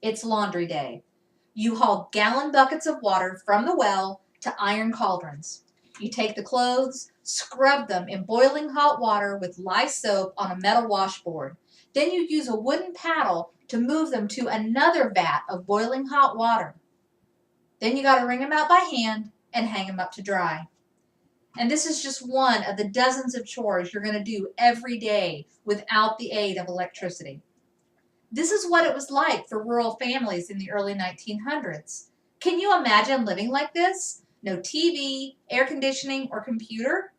It's laundry day. You haul gallon buckets of water from the well to iron cauldrons. You take the clothes, scrub them in boiling hot water with lye soap on a metal washboard. Then you use a wooden paddle to move them to another vat of boiling hot water. Then you got to wring them out by hand and hang them up to dry. And this is just one of the dozens of chores you're going to do every day without the aid of electricity. This is what it was like for rural families in the early 1900s. Can you imagine living like this? No TV, air conditioning, or computer?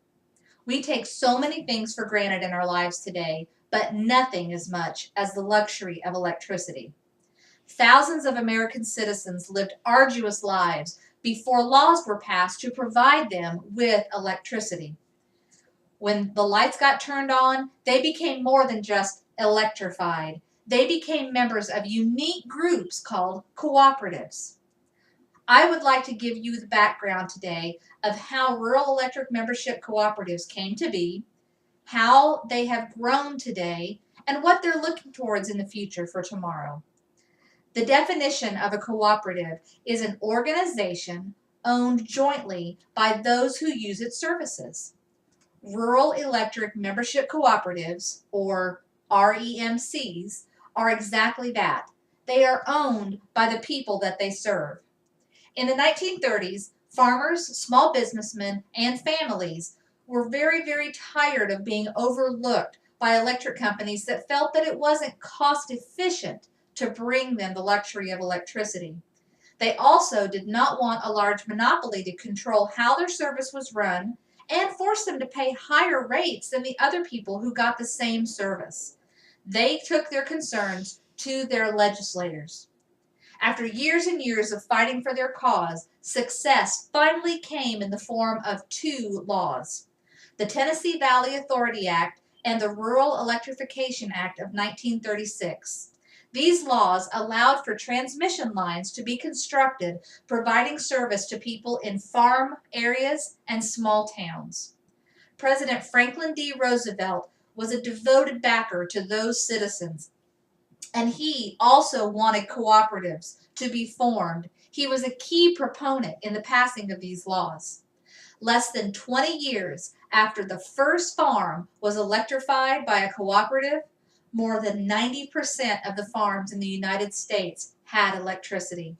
We take so many things for granted in our lives today, but nothing as much as the luxury of electricity. Thousands of American citizens lived arduous lives before laws were passed to provide them with electricity. When the lights got turned on, they became more than just electrified. They became members of unique groups called cooperatives. I would like to give you the background today of how rural electric membership cooperatives came to be, how they have grown today, and what they're looking towards in the future for tomorrow. The definition of a cooperative is an organization owned jointly by those who use its services. Rural Electric Membership Cooperatives, or REMCs, are exactly that. They are owned by the people that they serve. In the 1930s, farmers, small businessmen, and families were very, very tired of being overlooked by electric companies that felt that it wasn't cost efficient to bring them the luxury of electricity. They also did not want a large monopoly to control how their service was run and force them to pay higher rates than the other people who got the same service. They took their concerns to their legislators. After years and years of fighting for their cause, success finally came in the form of two laws: the Tennessee Valley Authority Act and the Rural Electrification Act of 1936. These laws allowed for transmission lines to be constructed, providing service to people in farm areas and small towns. President Franklin D. Roosevelt was a devoted backer to those citizens, and he also wanted cooperatives to be formed. He was a key proponent in the passing of these laws. Less than 20 years after the first farm was electrified by a cooperative, more than 90% of the farms in the United States had electricity.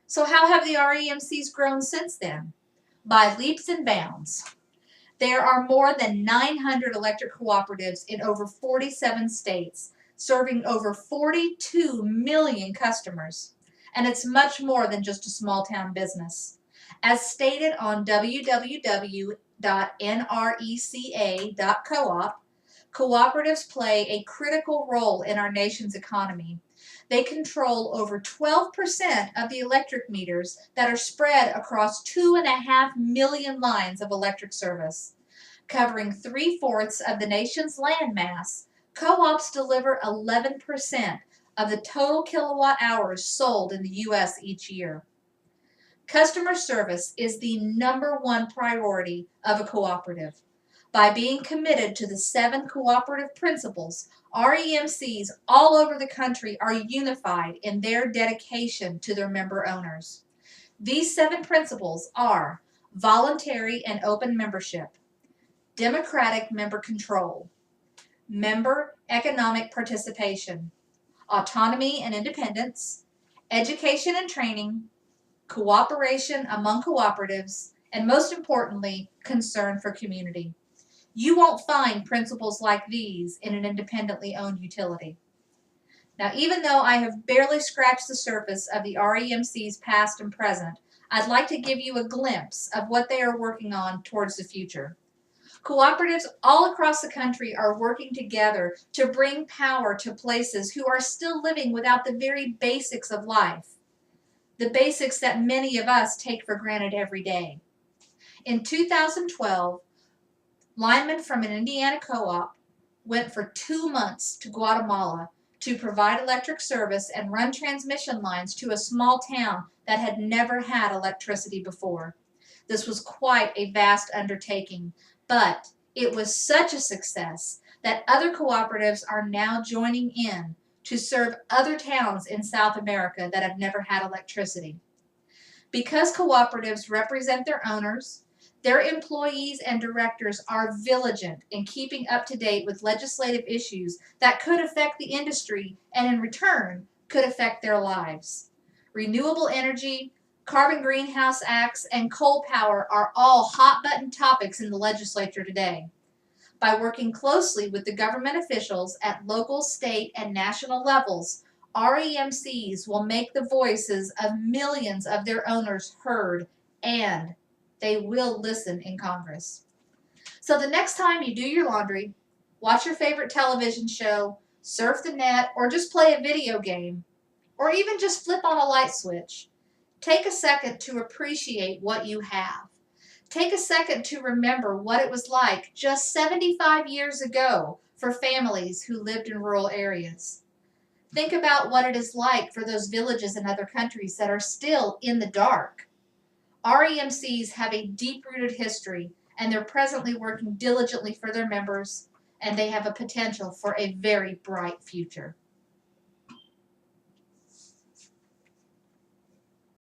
So how have the REMCs grown since then? By leaps and bounds. There are more than 900 electric cooperatives in over 47 states, serving over 42 million customers. And it's much more than just a small town business. As stated on www.nreca.coop, cooperatives play a critical role in our nation's economy. They control over 12% of the electric meters that are spread across 2.5 million lines of electric service. Covering 3/4 of the nation's landmass, co-ops deliver 11% of the total kilowatt hours sold in the U.S. each year. Customer service is the #1 priority of a cooperative. By being committed to the 7 cooperative principles, REMCs all over the country are unified in their dedication to their member owners. These 7 principles are voluntary and open membership, democratic member control, member economic participation, autonomy and independence, education and training, cooperation among cooperatives, and most importantly, concern for community. You won't find principles like these in an independently owned utility. Now, even though I have barely scratched the surface of the REMC's past and present, I'd like to give you a glimpse of what they are working on towards the future. Cooperatives all across the country are working together to bring power to places who are still living without the very basics of life, the basics that many of us take for granted every day. In 2012, linemen from an Indiana co-op went for 2 months to Guatemala to provide electric service and run transmission lines to a small town that had never had electricity before. This was quite a vast undertaking, but it was such a success that other cooperatives are now joining in to serve other towns in South America that have never had electricity. Because cooperatives represent their owners, their employees and directors are vigilant in keeping up to date with legislative issues that could affect the industry and in return could affect their lives. Renewable energy, carbon greenhouse acts, and coal power are all hot button topics in the legislature today. By working closely with the government officials at local, state, and national levels, REMCs will make the voices of millions of their owners heard, and they will listen in Congress. So the next time you do your laundry, watch your favorite television show, surf the net, or just play a video game, or even just flip on a light switch, take a second to appreciate what you have. Take a second to remember what it was like just 75 years ago for families who lived in rural areas. Think about what it is like for those villages in other countries that are still in the dark. REMCs have a deep-rooted history, and they're presently working diligently for their members, and they have a potential for a very bright future.